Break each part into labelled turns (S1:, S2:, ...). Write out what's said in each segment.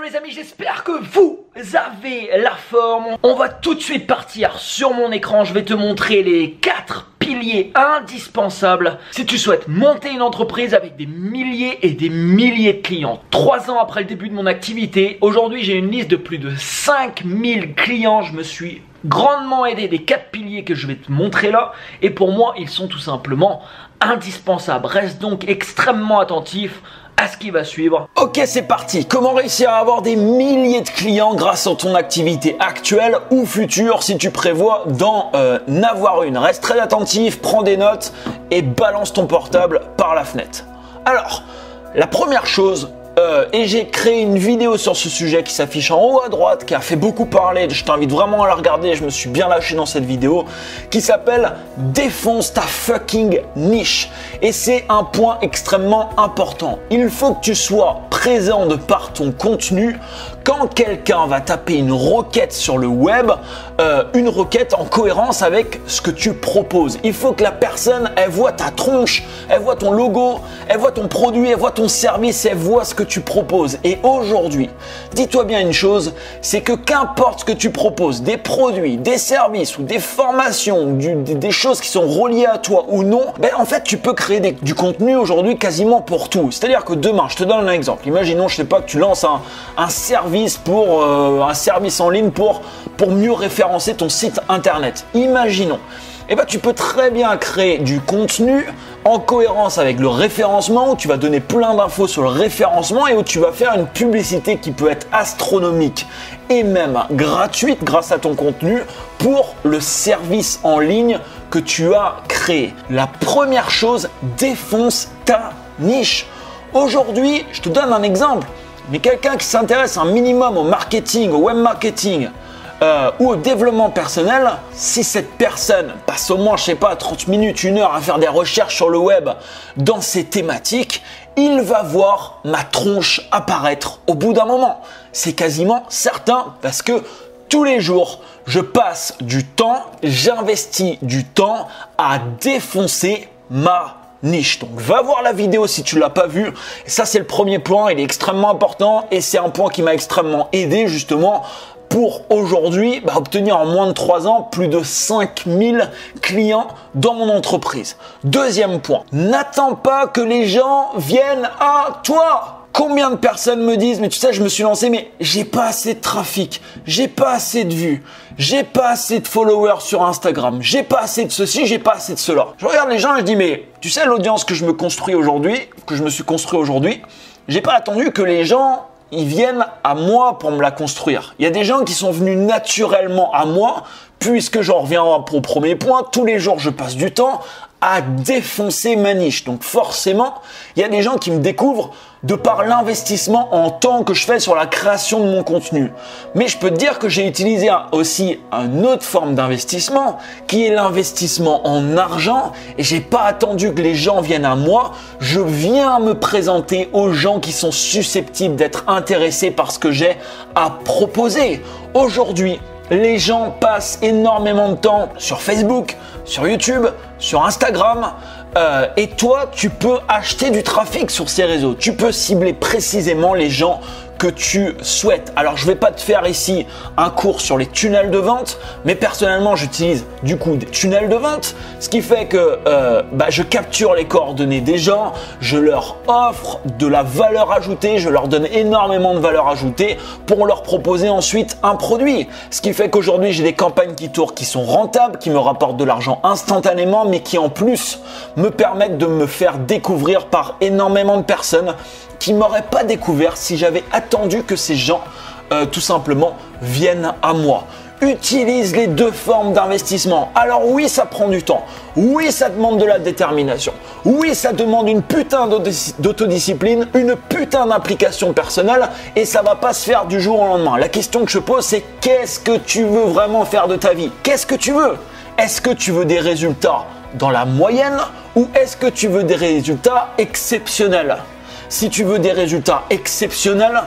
S1: les amis, j'espère que vous avez la forme. On va tout de suite partir sur mon écran. Je vais te montrer les 4 piliers indispensables si tu souhaites monter une entreprise avec des milliers et des milliers de clients. 3 ans après le début de mon activité, aujourd'hui j'ai une liste de plus de 5000 clients. Je me suis grandement aidé des 4 piliers que je vais te montrer là. Et pour moi, ils sont tout simplement indispensables. Reste donc extrêmement attentif à ce qui va suivre. Ok, c'est parti. Comment réussir à avoir des milliers de clients grâce à ton activité actuelle ou future si tu prévois d'en avoir une. Reste très attentif, prends des notes et balance ton portable par la fenêtre. Alors, la première chose, et j'ai créé une vidéo sur ce sujet qui s'affiche en haut à droite, qui a fait beaucoup parler, je t'invite vraiment à la regarder, je me suis bien lâché dans cette vidéo, qui s'appelle « Défonce ta fucking niche ». Et c'est un point extrêmement important. Il faut que tu sois présent de par ton contenu quand quelqu'un va taper une requête sur le web, une requête en cohérence avec ce que tu proposes. Il faut que la personne, elle voit ta tronche, elle voit ton logo, elle voit ton produit, elle voit ton service, elle voit ce que tu proposes. Et aujourd'hui, dis-toi bien une chose, c'est que qu'importe ce que tu proposes, des produits, des services ou des formations, des choses qui sont reliées à toi ou non, ben en fait tu peux créer du contenu aujourd'hui quasiment pour tout. C'est-à-dire que demain, je te donne un exemple. Imaginons, je sais pas, que tu lances un service un service en ligne pour mieux référencer ton site internet. Imaginons. Eh ben, tu peux très bien créer du contenu en cohérence avec le référencement où tu vas donner plein d'infos sur le référencement et où tu vas faire une publicité qui peut être astronomique et même gratuite grâce à ton contenu pour le service en ligne que tu as créé. La première chose, défonce ta niche. Aujourd'hui, je te donne un exemple. Mais quelqu'un qui s'intéresse un minimum au marketing, au web marketing ou au développement personnel, si cette personne passe au moins, je sais pas, 30 minutes, 1 heure à faire des recherches sur le web dans ces thématiques, il va voir ma tronche apparaître au bout d'un moment. C'est quasiment certain parce que tous les jours, je passe du temps, j'investis du temps à défoncer ma niche. Donc va voir la vidéo si tu l'as pas vue. Et ça c'est le premier point, il est extrêmement important et c'est un point qui m'a extrêmement aidé justement pour aujourd'hui obtenir en moins de 3 ans plus de 5000 clients dans mon entreprise. Deuxième point, n'attends pas que les gens viennent à toi. Combien de personnes me disent, mais tu sais, je me suis lancé, mais j'ai pas assez de trafic, j'ai pas assez de vues, j'ai pas assez de followers sur Instagram, j'ai pas assez de ceci, j'ai pas assez de cela. Je regarde les gens et je dis, mais tu sais, l'audience que je me construis aujourd'hui, que je me suis construit aujourd'hui, j'ai pas attendu que les gens ils viennent à moi pour me la construire. Il y a des gens qui sont venus naturellement à moi, puisque j'en reviens au premier point, tous les jours je passe du temps à défoncer ma niche. Donc forcément, il y a des gens qui me découvrent de par l'investissement en temps que je fais sur la création de mon contenu. Mais je peux te dire que j'ai utilisé aussi une autre forme d'investissement qui est l'investissement en argent et j'ai pas attendu que les gens viennent à moi. Je viens me présenter aux gens qui sont susceptibles d'être intéressés par ce que j'ai à proposer. Aujourd'hui, les gens passent énormément de temps sur Facebook, sur YouTube, sur Instagram et toi, tu peux acheter du trafic sur ces réseaux. Tu peux cibler précisément les gens que tu souhaites. Alors, je ne vais pas te faire ici un cours sur les tunnels de vente, mais personnellement, j'utilise du coup des tunnels de vente, ce qui fait que je capture les coordonnées des gens, je leur offre de la valeur ajoutée, je leur donne énormément de valeur ajoutée pour leur proposer ensuite un produit. Ce qui fait qu'aujourd'hui, j'ai des campagnes qui tournent qui sont rentables, qui me rapportent de l'argent instantanément, mais qui en plus me permettent de me faire découvrir par énormément de personnes qui ne m'auraient pas découvert si j'avais attendu que ces gens tout simplement viennent à moi. Utilise les 2 formes d'investissement. Alors oui, ça prend du temps. Oui, ça demande de la détermination. Oui, ça demande une putain d'autodiscipline, une putain d'implication personnelle et ça va pas se faire du jour au lendemain. La question que je pose, c'est qu'est-ce que tu veux vraiment faire de ta vie? Qu'est-ce que tu veux? Est-ce que tu veux des résultats dans la moyenne ou est-ce que tu veux des résultats exceptionnels? Si tu veux des résultats exceptionnels,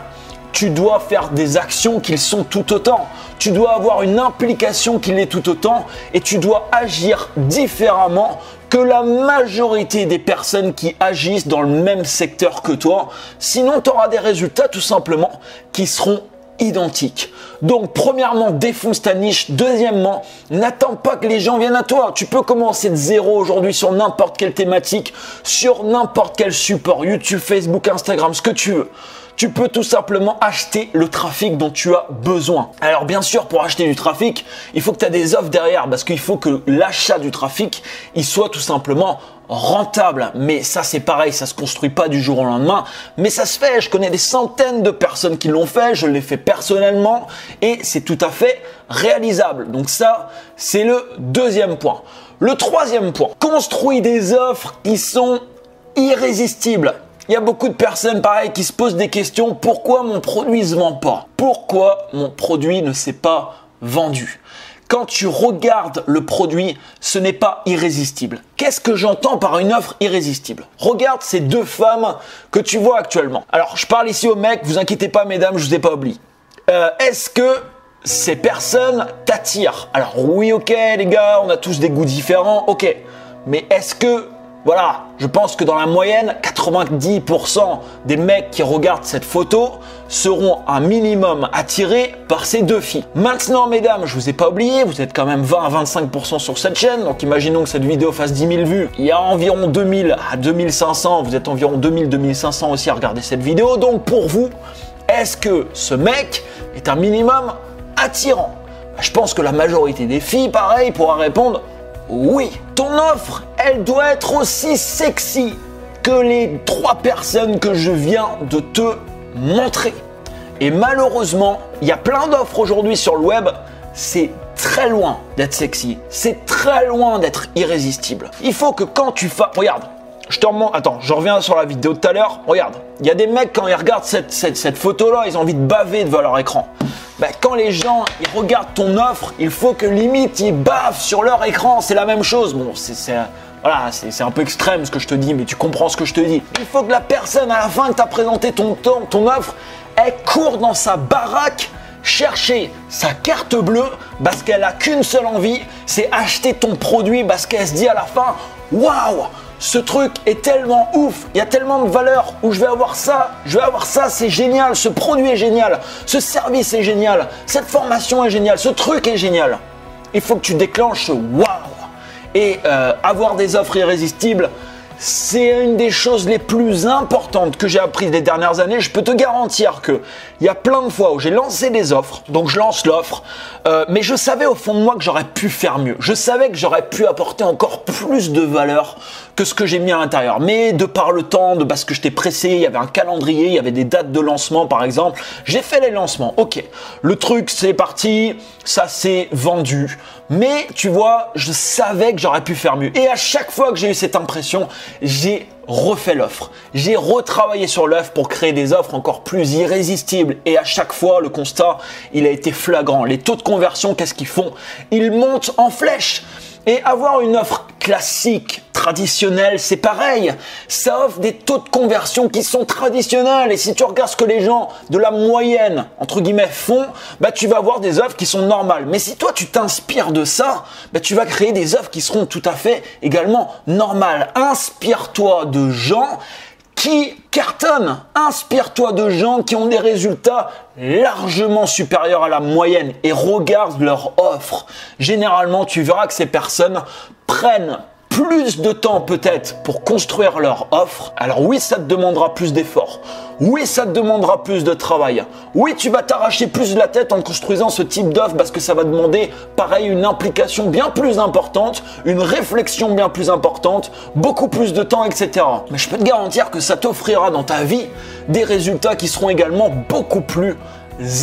S2: tu dois faire des actions qui le sont tout autant. Tu dois avoir une implication qui l'est tout autant et tu dois agir différemment que la majorité des personnes qui agissent dans le même secteur que toi. Sinon, tu auras des résultats tout simplement qui seront identiques. Donc, premièrement, défonce ta niche. Deuxièmement, n'attends pas que les gens viennent à toi. Tu peux commencer de zéro aujourd'hui sur n'importe quelle thématique, sur n'importe quel support, YouTube, Facebook, Instagram, ce que tu veux. Tu peux tout simplement acheter le trafic dont tu as besoin. Alors bien sûr, pour acheter du trafic, il faut que tu as des offres derrière parce qu'il faut que l'achat du trafic, il soit tout simplement rentable. Mais ça, c'est pareil, ça se construit pas du jour au lendemain, mais ça se fait. Je connais des centaines de personnes qui l'ont fait, je l'ai fait personnellement et c'est tout à fait réalisable. Donc ça, c'est le deuxième point. Le troisième point, construis des offres qui sont irrésistibles. Il y a beaucoup de personnes, pareil, qui se posent des questions. Pourquoi mon produit ne se vend pas? Pourquoi mon produit ne s'est pas vendu? Quand tu regardes le produit, ce n'est pas irrésistible. Qu'est-ce que j'entends par une offre irrésistible? Regarde ces deux femmes que tu vois actuellement. Alors, je parle ici aux mecs, vous inquiétez pas, mesdames, je vous ai pas oublié. Est-ce que ces personnes t'attirent? Alors oui, ok, les gars, on a tous des goûts différents, ok. Mais est-ce que... Voilà, je pense que dans la moyenne, 90% des mecs qui regardent cette photo seront un minimum attirés par ces deux filles. Maintenant, mesdames, je vous ai pas oublié, vous êtes quand même 20 à 25% sur cette chaîne. Donc, imaginons que cette vidéo fasse 10 000 vues. Il y a environ 2000 à 2500. Vous êtes environ 2000-2500 aussi à regarder cette vidéo. Donc, pour vous, est-ce que ce mec est un minimum attirant? Je pense que la majorité des filles, pareil, pourra répondre oui. Ton offre, elle doit être aussi sexy que les 3 personnes que je viens de te montrer. Et malheureusement, il y a plein d'offres aujourd'hui sur le web. C'est très loin d'être sexy. C'est très loin d'être irrésistible. Il faut que quand tu fasses... Regarde, je te remonte... Attends, je reviens sur la vidéo de tout à l'heure. Regarde, il y a des mecs, quand ils regardent cette photo-là, ils ont envie de baver devant leur écran. Quand les gens ils regardent ton offre, il faut que limite ils bavent sur leur écran. C'est la même chose. Bon, voilà, c'est un peu extrême ce que je te dis, mais tu comprends ce que je te dis. Il faut que la personne, à la fin que tu as présenté ton offre, elle court dans sa baraque chercher sa carte bleue parce qu'elle a qu'une seule envie, c'est acheter ton produit parce qu'elle se dit à la fin, waouh! Ce truc est tellement ouf, il y a tellement de valeur où je vais avoir ça, c'est génial, ce produit est génial, ce service est génial, cette formation est géniale, ce truc est génial. Il faut que tu déclenches ce waouh. Et avoir des offres irrésistibles, c'est une des choses les plus importantes que j'ai apprises les dernières années. Je peux te garantir que il y a plein de fois où j'ai lancé des offres, donc je lance l'offre, mais je savais au fond de moi que j'aurais pu faire mieux. Je savais que j'aurais pu apporter encore plus de valeur que ce que j'ai mis à l'intérieur. Mais de par le temps, parce que j'étais pressé, il y avait un calendrier, il y avait des dates de lancement par exemple, j'ai fait les lancements. Ok, le truc c'est parti, ça s'est vendu. Mais tu vois, je savais que j'aurais pu faire mieux. Et à chaque fois que j'ai eu cette impression, j'ai refait l'offre. J'ai retravaillé sur l'offre pour créer des offres encore plus irrésistibles. Et à chaque fois, le constat, il a été flagrant. Les taux de conversion, qu'est-ce qu'ils font? Ils montent en flèche. Et avoir une offre classique, traditionnelle, c'est pareil. Ça offre des taux de conversion qui sont traditionnels. Et si tu regardes ce que les gens de la moyenne, entre guillemets, font, tu vas avoir des offres qui sont normales. Mais si toi, tu t'inspires de ça, tu vas créer des offres qui seront tout à fait également normales. Inspire-toi de gens qui cartonnent. Inspire-toi de gens qui ont des résultats largement supérieurs à la moyenne et regarde leur offre. Généralement, tu verras que ces personnes prennent plus de temps peut-être pour construire leur offre. Alors oui, ça te demandera plus d'efforts. Oui, ça te demandera plus de travail. Oui, tu vas t'arracher plus la tête en construisant ce type d'offre parce que ça va demander, pareil, une implication bien plus importante, une réflexion bien plus importante, beaucoup plus de temps, etc. Mais je peux te garantir que ça t'offrira dans ta vie des résultats qui seront également beaucoup plus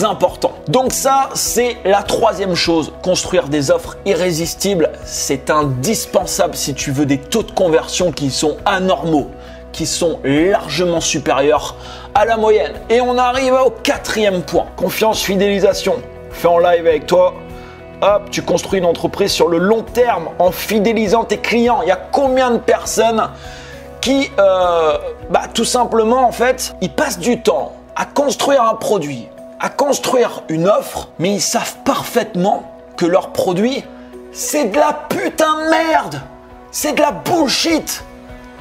S2: important. Donc ça, c'est la troisième chose. Construire des offres irrésistibles, c'est indispensable si tu veux des taux de conversion qui sont anormaux, qui sont largement supérieurs à la moyenne. Et on arrive au quatrième point. Confiance, fidélisation. Fais en live avec toi. Hop, tu construis une entreprise sur le long terme en fidélisant tes clients. Il y a combien de personnes qui, tout simplement, en fait, ils passent du temps à construire un produit, à construire une offre, mais ils savent parfaitement que leur produit, c'est de la putain de merde. C'est de la bullshit.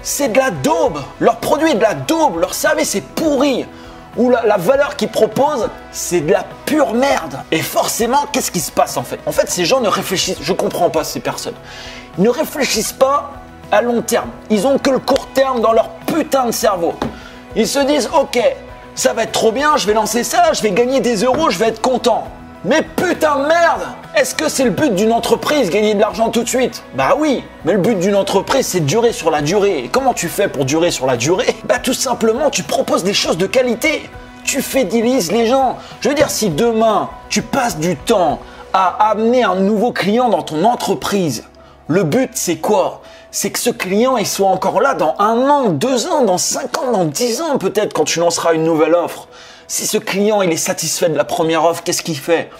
S2: C'est de la daube. Leur produit est de la daube. Leur service est pourri. Ou la valeur qu'ils proposent, c'est de la pure merde. Et forcément, qu'est-ce qui se passe en fait? En fait, ces gens ne réfléchissent, je comprends pas ces personnes. Ils ne réfléchissent pas à long terme. Ils ont que le court terme dans leur putain de cerveau. Ils se disent, ok, ça va être trop bien, je vais lancer ça, je vais gagner des euros, je vais être content. Mais putain de merde! Est-ce que c'est le but d'une entreprise, gagner de l'argent tout de suite? Bah oui, mais le but d'une entreprise, c'est de durer sur la durée. Et comment tu fais pour durer sur la durée? Bah tout simplement, tu proposes des choses de qualité. Tu fidélises les gens. Je veux dire, si demain, tu passes du temps à amener un nouveau client dans ton entreprise, le but, c'est quoi? C'est que ce client, il soit encore là dans 1 an, 2 ans, dans 5 ans, dans 10 ans peut-être, quand tu lanceras une nouvelle offre. Si ce client, il est satisfait de la première offre, qu'est-ce qu'il fait?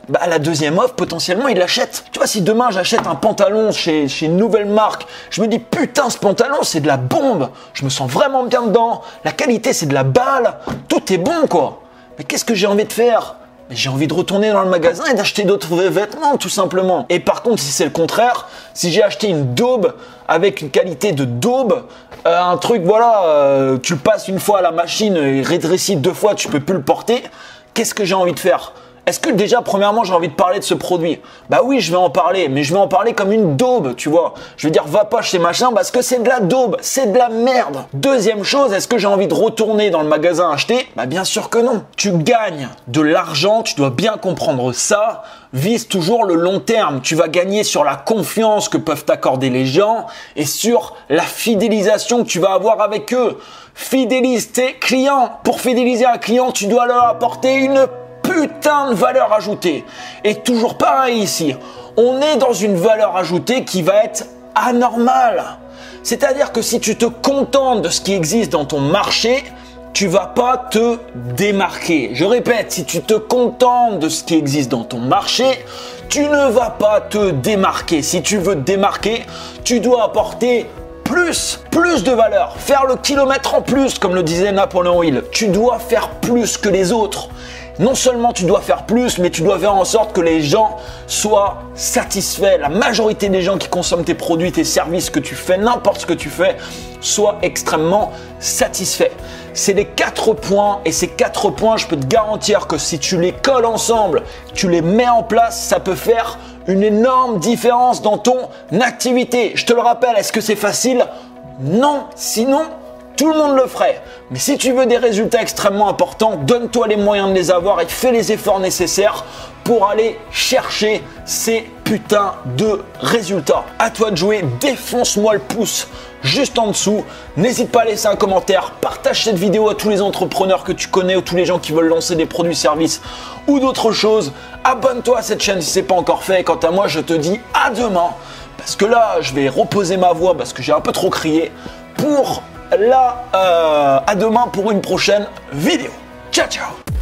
S2: Bah, la deuxième offre, potentiellement, il l'achète. Tu vois, si demain, j'achète un pantalon chez une nouvelle marque, je me dis, putain, ce pantalon, c'est de la bombe. Je me sens vraiment bien dedans. La qualité, c'est de la balle. Tout est bon, quoi. Mais qu'est-ce que j'ai envie de faire? J'ai envie de retourner dans le magasin et d'acheter d'autres vêtements, tout simplement. Et par contre, si c'est le contraire, si j'ai acheté une daube avec une qualité de daube, un truc, voilà, tu le passes une fois à la machine et rétrécis 2 fois, tu peux plus le porter, qu'est-ce que j'ai envie de faire? Est-ce que déjà, premièrement, j'ai envie de parler de ce produit? Bah oui, je vais en parler, mais je vais en parler comme une daube, tu vois. Je vais dire, va pas chez machin parce que c'est de la daube, c'est de la merde. Deuxième chose, est-ce que j'ai envie de retourner dans le magasin acheter? Bah bien sûr que non. Tu gagnes de l'argent, tu dois bien comprendre ça. Vise toujours le long terme. Tu vas gagner sur la confiance que peuvent t'accorder les gens et sur la fidélisation que tu vas avoir avec eux. Fidélise tes clients. Pour fidéliser un client, tu dois leur apporter une putain de valeur ajoutée. Et toujours pareil ici, on est dans une valeur ajoutée qui va être anormale. C'est-à-dire que si tu te contentes de ce qui existe dans ton marché, tu vas pas te démarquer. Je répète, si tu te contentes de ce qui existe dans ton marché, tu ne vas pas te démarquer. Si tu veux te démarquer, tu dois apporter plus de valeur, faire le kilomètre en plus, comme le disait Napoléon Hill. Tu dois faire plus que les autres. Non seulement tu dois faire plus, mais tu dois faire en sorte que les gens soient satisfaits. La majorité des gens qui consomment tes produits, tes services que tu fais, n'importe ce que tu fais, soient extrêmement satisfaits. C'est les 4 points et ces 4 points, je peux te garantir que si tu les colles ensemble, tu les mets en place, ça peut faire une énorme différence dans ton activité. Je te le rappelle, est-ce que c'est facile? Non, sinon tout le monde le ferait. Mais si tu veux des résultats extrêmement importants, donne-toi les moyens de les avoir et fais les efforts nécessaires pour aller chercher ces putains de résultats. À toi de jouer, défonce-moi le pouce juste en dessous. N'hésite pas à laisser un commentaire, partage cette vidéo à tous les entrepreneurs que tu connais ou tous les gens qui veulent lancer des produits, services ou d'autres choses. Abonne-toi à cette chaîne si ce n'est pas encore fait. Et quant à moi, je te dis à demain. Parce que là, je vais reposer ma voix parce que j'ai un peu trop crié pour... à demain pour une prochaine vidéo. Ciao, ciao!